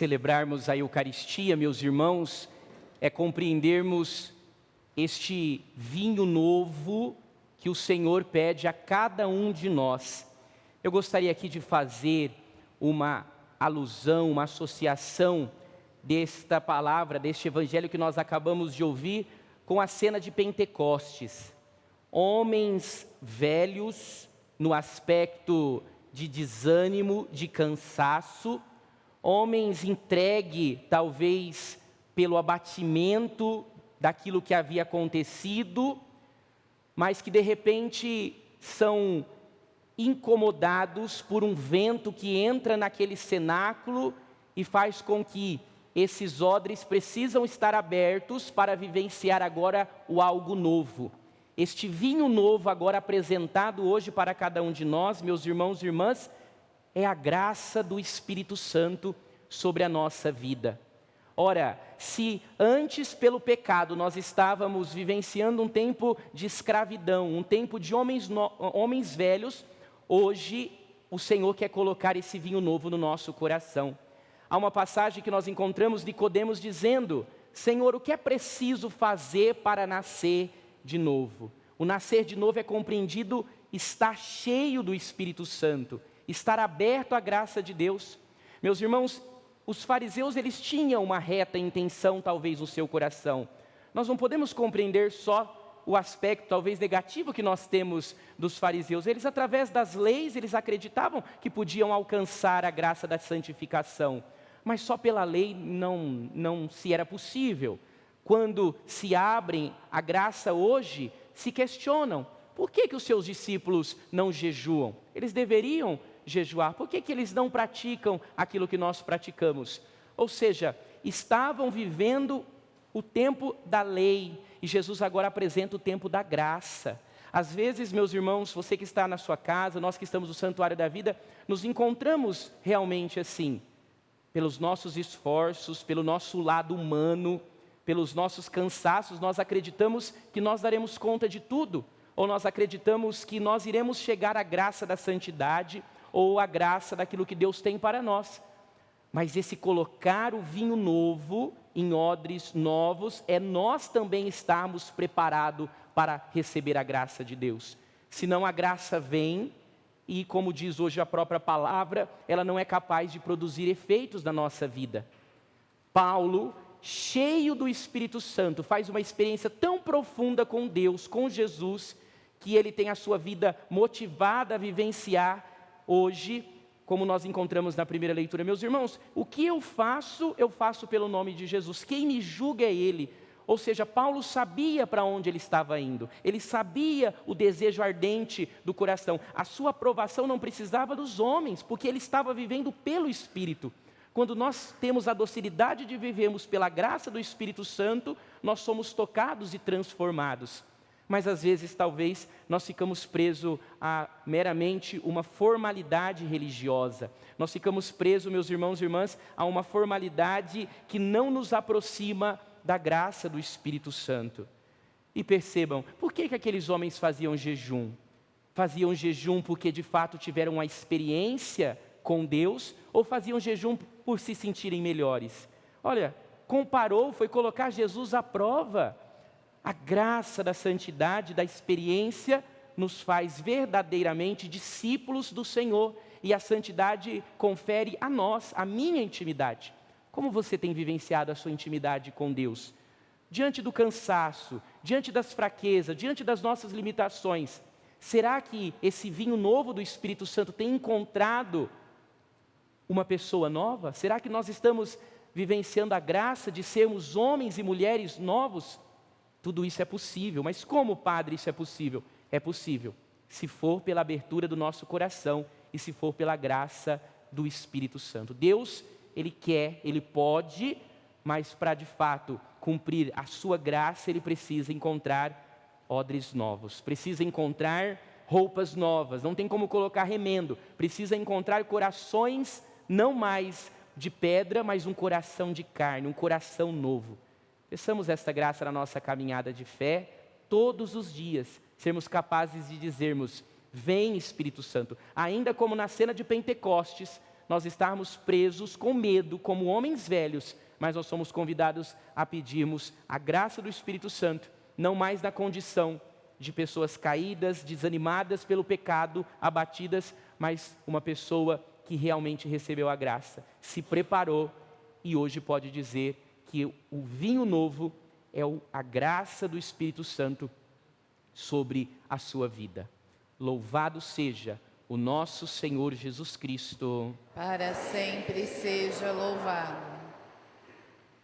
Celebrarmos a Eucaristia, meus irmãos, é compreendermos este vinho novo que o Senhor pede a cada um de nós. Eu gostaria aqui de fazer uma alusão, uma associação desta palavra, deste evangelho que nós acabamos de ouvir, com a cena de Pentecostes. Homens velhos, no aspecto de desânimo, de cansaço, homens entregue talvez pelo abatimento daquilo que havia acontecido, mas que de repente são incomodados por um vento que entra naquele cenáculo e faz com que esses odres precisam estar abertos para vivenciar agora o algo novo. Este vinho novo agora apresentado hoje para cada um de nós, meus irmãos e irmãs, é a graça do Espírito Santo sobre a nossa vida. Ora, se antes pelo pecado nós estávamos vivenciando um tempo de escravidão, um tempo de homens velhos, hoje o Senhor quer colocar esse vinho novo no nosso coração. Há uma passagem que nós encontramos Nicodemos dizendo: Senhor, o que é preciso fazer para nascer de novo? O nascer de novo é compreendido estar cheio do Espírito Santo, estar aberto à graça de Deus. Meus irmãos, os fariseus, eles tinham uma reta intenção talvez no seu coração. Nós não podemos compreender só o aspecto talvez negativo que nós temos dos fariseus. Eles, através das leis, eles acreditavam que podiam alcançar a graça da santificação. Mas só pela lei não se era possível. Quando se abrem a graça hoje, se questionam: por que os seus discípulos não jejuam? Eles deveriam jejuar. Por que eles não praticam aquilo que nós praticamos? Ou seja, estavam vivendo o tempo da lei, e Jesus agora apresenta o tempo da graça. Às vezes, meus irmãos, você que está na sua casa, nós que estamos no Santuário da Vida, nos encontramos realmente assim, pelos nossos esforços, pelo nosso lado humano, pelos nossos cansaços, nós acreditamos que nós daremos conta de tudo, ou nós acreditamos que nós iremos chegar à graça da santidade, ou à graça daquilo que Deus tem para nós. Mas esse colocar o vinho novo em odres novos, é nós também estarmos preparados para receber a graça de Deus. Senão a graça vem, e como diz hoje a própria palavra, ela não é capaz de produzir efeitos na nossa vida. Paulo, cheio do Espírito Santo, faz uma experiência tão profunda com Deus, com Jesus, que ele tem a sua vida motivada a vivenciar hoje, como nós encontramos na primeira leitura. Meus irmãos, o que eu faço pelo nome de Jesus. Quem me julga é Ele. Ou seja, Paulo sabia para onde ele estava indo. Ele sabia o desejo ardente do coração. A sua aprovação não precisava dos homens, porque ele estava vivendo pelo Espírito. Quando nós temos a docilidade de vivermos pela graça do Espírito Santo, nós somos tocados e transformados. Mas às vezes, talvez, nós ficamos presos a meramente uma formalidade religiosa. Nós ficamos presos, meus irmãos e irmãs, a uma formalidade que não nos aproxima da graça do Espírito Santo. E percebam, por que aqueles homens faziam jejum? Faziam jejum porque de fato tiveram uma experiência com Deus, ou faziam jejum por se sentirem melhores? Olha, comparou, foi colocar Jesus à prova. A graça da santidade, da experiência, nos faz verdadeiramente discípulos do Senhor. E a santidade confere a nós, a minha intimidade. Como você tem vivenciado a sua intimidade com Deus? Diante do cansaço, diante das fraquezas, diante das nossas limitações, será que esse vinho novo do Espírito Santo tem encontrado uma pessoa nova? Será que nós estamos vivenciando a graça de sermos homens e mulheres novos? Tudo isso é possível, mas como, Padre, isso é possível? É possível se for pela abertura do nosso coração e se for pela graça do Espírito Santo. Deus, Ele quer, Ele pode, mas para de fato cumprir a sua graça, Ele precisa encontrar odres novos, precisa encontrar roupas novas, não tem como colocar remendo, precisa encontrar corações não mais de pedra, mas um coração de carne, um coração novo. Peçamos esta graça na nossa caminhada de fé, todos os dias, sermos capazes de dizermos: vem Espírito Santo, ainda como na cena de Pentecostes, nós estarmos presos com medo, como homens velhos, mas nós somos convidados a pedirmos a graça do Espírito Santo, não mais na condição de pessoas caídas, desanimadas pelo pecado, abatidas, mas uma pessoa que realmente recebeu a graça, se preparou e hoje pode dizer que o vinho novo é a graça do Espírito Santo sobre a sua vida. Louvado seja o nosso Senhor Jesus Cristo. Para sempre seja louvado.